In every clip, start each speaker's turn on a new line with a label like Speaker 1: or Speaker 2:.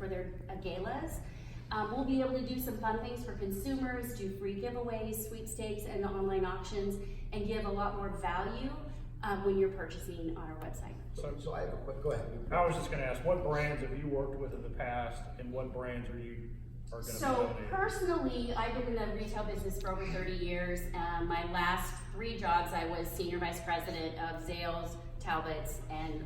Speaker 1: for their galas. We'll be able to do some fun things for consumers, do free giveaways, sweepstakes, and online auctions, and give a lot more value when you're purchasing on our website.
Speaker 2: So I have a quick, go ahead.
Speaker 3: I was just gonna ask, what brands have you worked with in the past, and what brands are gonna be
Speaker 1: So
Speaker 3: donating?
Speaker 1: personally, I've been in the retail business for over 30 years. My last 3 jobs, I was Senior Vice President of Zales, Talbots, and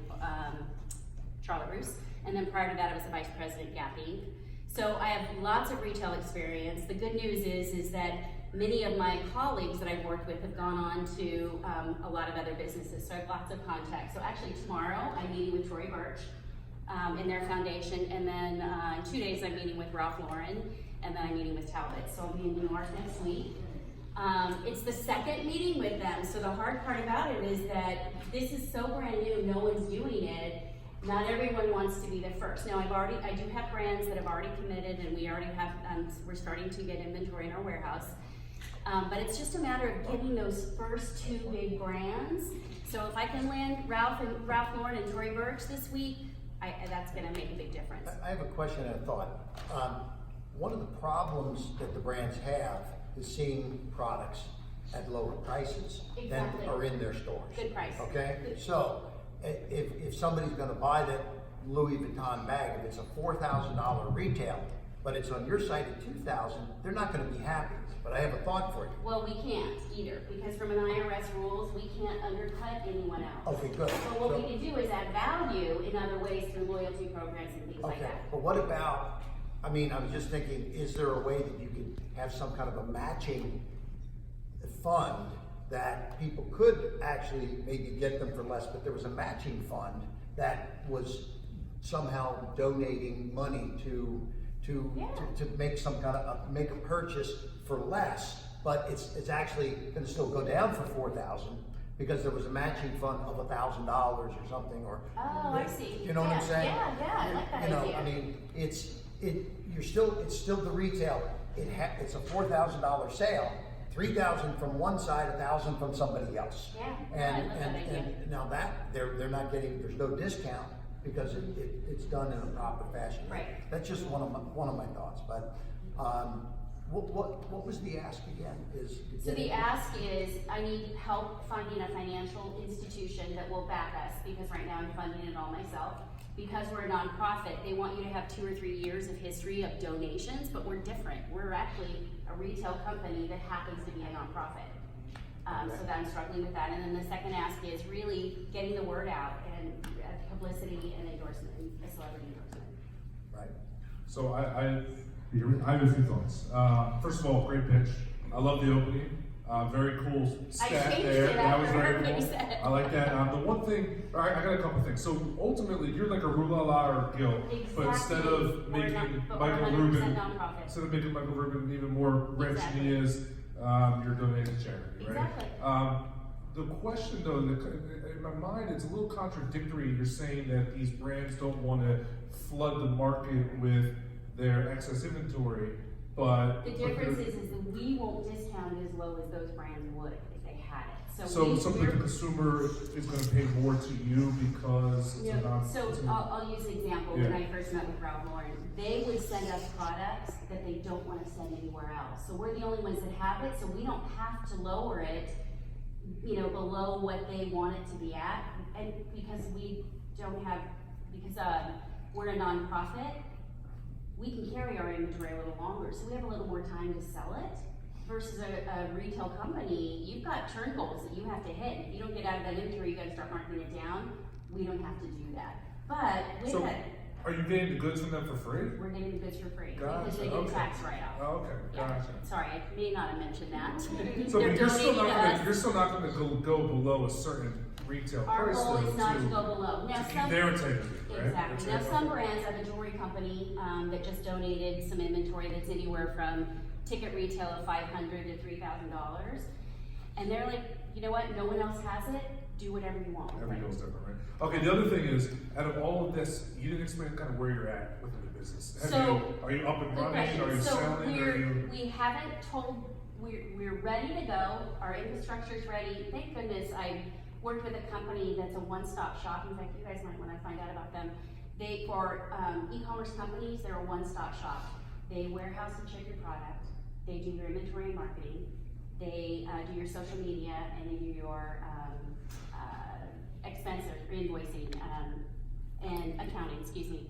Speaker 1: Charlotte Russe. And then prior to that, I was the Vice President at Gap Inc. So I have lots of retail experience. The good news is that many of my colleagues that I've worked with have gone on to a lot of other businesses, so I have lots of contacts. So actually tomorrow, I'm meeting with Tory Burch in their foundation, and then in 2 days, I'm meeting with Ralph Lauren, and then I'm meeting with Talbot. So I'll be in New York next week. It's the second meeting with them, so the hard part about it is that this is so brand new, no one's doing it. Not everyone wants to be the first. Now I do have brands that have already committed, and we already have, we're starting to get inventory in our warehouse. But it's just a matter of getting those first 2 big brands. So if I can land Ralph Lauren and Tory Burch this week, that's gonna make a big difference.
Speaker 2: I have a question and a thought. One of the problems that the brands have is seeing products at lower prices
Speaker 1: Exactly.
Speaker 2: than are in their stores.
Speaker 1: Good price.
Speaker 2: Okay, so if somebody's gonna buy that Louis Vuitton bag, if it's a $4,000 retail, but it's on your site at $2,000, they're not gonna be happy. But I have a thought for you.
Speaker 1: Well, we can't either, because from an IRS rules, we can't undercut anyone else.
Speaker 2: Okay, good.
Speaker 1: So what we can do is add value in other ways through loyalty programs and things like
Speaker 2: Okay,
Speaker 1: that.
Speaker 2: but what about, I mean, I was just thinking, is there a way that you could have some kind of a matching fund that people could actually maybe get them for less, but there was a matching fund that was somehow donating money to make some kind of, make a purchase for less, but it's actually gonna still go down for $4,000 because there was a matching fund of $1,000 or something, or.
Speaker 1: Oh, I see.
Speaker 2: You know what I'm saying?
Speaker 1: Yeah, I like that
Speaker 2: You know,
Speaker 1: idea.
Speaker 2: I mean, it's still the retail. It's a $4,000 sale, $3,000 from one side, $1,000 from somebody else.
Speaker 1: Yeah,
Speaker 2: And
Speaker 1: I love that idea.
Speaker 2: now that they're not getting, there's no discount because it's done in a proper fashion.
Speaker 1: Right.
Speaker 2: That's just one of my thoughts. But what was the ask again?
Speaker 1: So the ask is, I need help finding a financial institution that will back us, because right now I'm funding it all myself. Because we're a nonprofit, they want you to have 2 or 3 years of history of donations, but we're different. We're actually a retail company that happens to be a nonprofit. So that I'm struggling with that. And then the second ask is really getting the word out and publicity and endorsement, a celebrity endorsement.
Speaker 2: Right.
Speaker 4: So I have a few thoughts. First of all, great pitch. I love the opening. Very cool stat
Speaker 1: changed
Speaker 4: there.
Speaker 1: it
Speaker 4: That was
Speaker 1: after I
Speaker 4: very
Speaker 1: heard what
Speaker 4: cool.
Speaker 1: you said.
Speaker 4: I like that. The one thing, I got a couple things. So ultimately, you're like a Rulala or Gil, but instead of
Speaker 1: We're
Speaker 4: making
Speaker 1: not- but we're
Speaker 4: Michael
Speaker 1: 100%
Speaker 4: Rubin,
Speaker 1: nonprofit.
Speaker 4: instead of making Michael Rubin even more rich than he
Speaker 1: Exactly.
Speaker 4: is, you're donating to charity, right?
Speaker 1: Exactly.
Speaker 4: The question though, in my mind, it's a little contradictory. You're saying that these brands don't want to flood the market with their excess inventory, but
Speaker 1: The difference is that we won't discount it as low as those brands would if they had it.
Speaker 4: so the consumer is going to pay more to you because it's
Speaker 1: Yeah,
Speaker 4: not.
Speaker 1: so I'll use an example.
Speaker 4: Yeah.
Speaker 1: When I first met with Ralph Lauren, they would send us products that they don't want to send anywhere else. So we're the only ones that have it, so we don't have to lower it, below what they want it to be at. And because we don't have, because we're a nonprofit, we can carry our inventory a little longer, so we have a little more time to sell it. Versus a retail company, you've got turn goals that you have to hit. If you don't get out of that inventory, you gotta start marking it down. We don't have to do that. But with
Speaker 4: So,
Speaker 1: that,
Speaker 4: are you getting the goods from them for free?
Speaker 1: we're getting the goods for free,
Speaker 4: Gotcha,
Speaker 1: because they get a
Speaker 4: okay.
Speaker 1: tax write-off.
Speaker 4: Oh, okay,
Speaker 1: Yeah.
Speaker 4: gotcha.
Speaker 1: Sorry, I may not have mentioned that.
Speaker 4: So
Speaker 1: They're
Speaker 4: you're still
Speaker 1: donating to us.
Speaker 4: you're still not going to go below a certain retail
Speaker 1: Our
Speaker 4: price
Speaker 1: goal
Speaker 4: though,
Speaker 1: is not to
Speaker 4: to
Speaker 1: go below. Now,
Speaker 4: keep
Speaker 1: some,
Speaker 4: their integrity, right?
Speaker 1: exactly. Now,
Speaker 4: Integrity.
Speaker 1: some brands, I have a jewelry company, that just donated some inventory that's anywhere from ticket retail of $500 to $3,000. And they're like, you know what, no one else has it, do whatever you want with
Speaker 4: Every
Speaker 1: it.
Speaker 4: deal's different, right? Okay, the other thing is, out of all of this, you didn't explain kind of where you're at within the business. Are you up and
Speaker 1: Good
Speaker 4: running?
Speaker 1: question.
Speaker 4: Are you
Speaker 1: So
Speaker 4: selling? Are you?
Speaker 1: we haven't told, we're ready to go, our infrastructure's ready. Thank goodness I worked with a company that's a one-stop shop. In fact, you guys might wanna find out about them. For e-commerce companies, they're a one-stop shop. They warehouse and ship your product, they do your inventory and marketing, they do your social media, and they do your expense or invoicing and accounting, excuse me,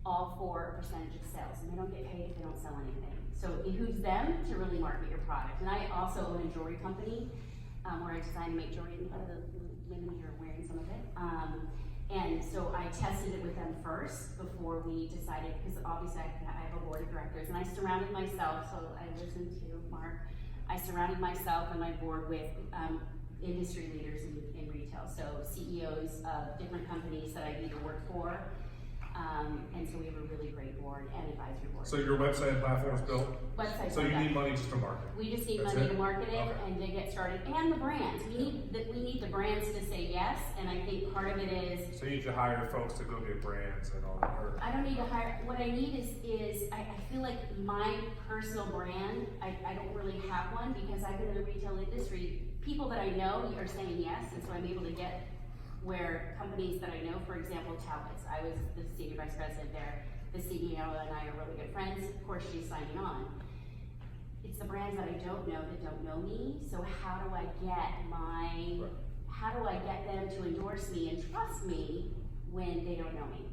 Speaker 1: all for a percentage of sales, and they don't get paid if they don't sell anything. So it behooves them to really market your product. And I also own a jewelry company where I design and make jewelry. The women here are wearing some of it. And so I tested it with them first before we decided, because obviously I have a board of directors, and I surrounded myself, so I listened to Mark, I surrounded myself and my board with industry leaders in retail, so CEOs of different companies that I either work for, and so we have a really great board and advisory board.
Speaker 4: So your website and platform is built?
Speaker 1: Website's
Speaker 4: So you
Speaker 1: done.
Speaker 4: need money just to market?
Speaker 1: We just need
Speaker 4: That's
Speaker 1: money
Speaker 4: it?
Speaker 1: to market it
Speaker 4: Okay.
Speaker 1: and to get started, and the brands. We need the brands to say yes, and I think part of it is,
Speaker 4: So you need to hire folks to go get brands and all that, or?
Speaker 1: I don't need to hire, what I need is I feel like my personal brand, I don't really have one, because I've been in the retail industry, people that I know are saying yes, and so I'm able to get where companies that I know, for example, Talbot's, I was the senior vice president there, the CEO and I are really good friends, of course she's signing on. It's the brands that I don't know me, so how do I get them to endorse me and trust me when they don't know me?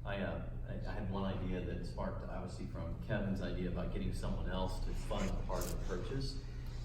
Speaker 5: I had one idea that sparked, obviously, from Kevin's idea about getting someone else to fund part of the purchase.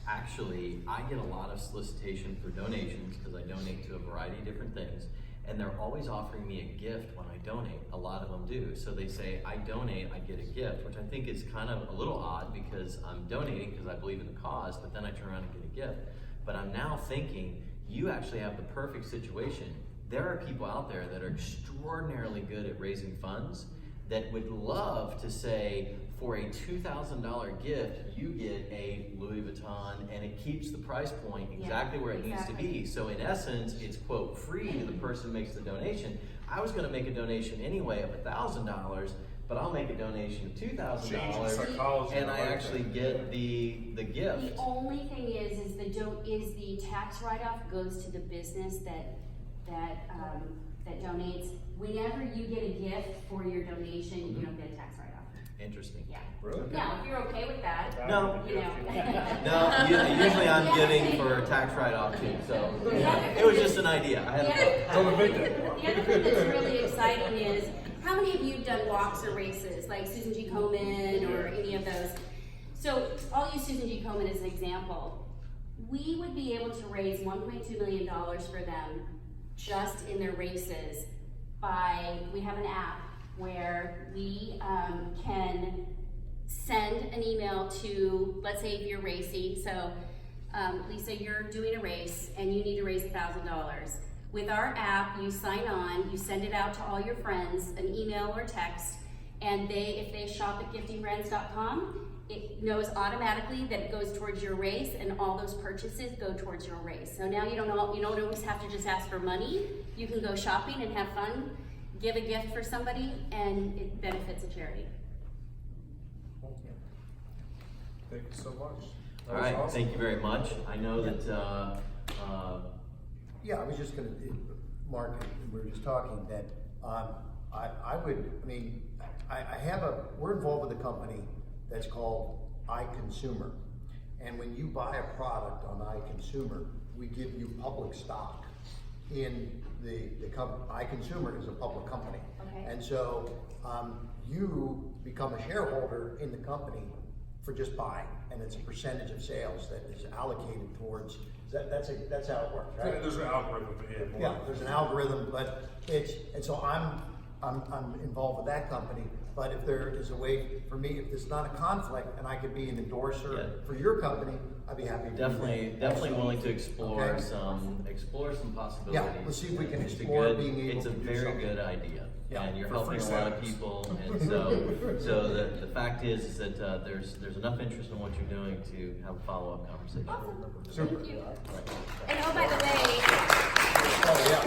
Speaker 5: Actually, I get a lot of solicitation for donations because I donate to a variety of different things, and they're always offering me a gift when I donate. A lot of them do. So they say, I donate, I get a gift, which I think is kind of a little odd because I'm donating because I believe in the cause, but then I turn around and get a gift. But I'm now thinking, you actually have the perfect situation. There are people out there that are extraordinarily good at raising funds that would love to say, for a $2,000 gift, you get a Louis Vuitton, and it keeps the price point exactly where it needs to be. So in essence, it's quote free to the person who makes the donation. I was going to make a donation anyway of $1,000, but I'll make a donation of $2,000, and I actually get the gift.
Speaker 1: The only thing is the tax write-off goes to the business that donates. Whenever you get a gift for your donation, you don't get a tax write-off.
Speaker 5: Interesting.
Speaker 1: Yeah.
Speaker 2: Really?
Speaker 1: Now, if you're okay with that,
Speaker 5: No.
Speaker 1: you know.
Speaker 5: No, usually I'm getting for a tax write-off too, so it was just an idea. I had
Speaker 1: The other thing that's really exciting is, how many of you have done walks or races, like Susan G. Komen or any of those? So I'll use Susan G. Komen as an example. We would be able to raise $1.2 million for them just in their races we have an app where we can send an email to, let's say if you're racing, so Lisa, you're doing a race and you need to raise $1,000. With our app, you sign on, you send it out to all your friends, an email or text, and if they shop at giftingbrands.com, it knows automatically that it goes towards your race, and all those purchases go towards your race. So now you don't always have to just ask for money. You can go shopping and have fun, give a gift for somebody, and it benefits a charity.
Speaker 4: Thank you so much.
Speaker 5: All right, thank you very much. I know that,
Speaker 2: Yeah, I was just gonna, Mark, we were just talking that, we're involved with a company that's called iConsumer. And when you buy a product on iConsumer, we give you public stock in the company. iConsumer is a public company.
Speaker 1: Okay.
Speaker 2: And so, you become a shareholder in the company for just buying, and it's a percentage of sales that is allocated towards, that's how it works, right?
Speaker 4: There's an algorithm,
Speaker 2: Yeah, there's an algorithm, but and so I'm involved with that company, but if there is a way for me, if there's not a conflict and I could be an endorser for your company, I'd be happy to do that.
Speaker 5: definitely willing to explore
Speaker 2: Okay.
Speaker 5: some possibilities.
Speaker 2: Yeah, let's see if we can
Speaker 5: It's a
Speaker 2: explore
Speaker 5: good-
Speaker 2: being able
Speaker 5: It's a
Speaker 2: to do
Speaker 5: very
Speaker 2: something.
Speaker 5: good idea,
Speaker 2: Yeah,
Speaker 5: and you're
Speaker 2: for
Speaker 5: helping a
Speaker 2: free
Speaker 5: lot of
Speaker 2: sales.
Speaker 5: people, and so the fact is that there's enough interest in what you're doing to have a follow-up conversation.
Speaker 1: Awesome.
Speaker 2: Super.
Speaker 1: Thank you. And oh, by the way,
Speaker 2: Oh, yeah.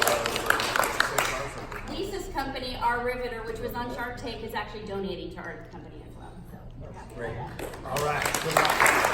Speaker 1: Lisa's company, Our Riveter, which was on Shark Tank, is actually donating to our company as well. So we're happy about
Speaker 2: Great.
Speaker 1: that.
Speaker 2: All right, good luck.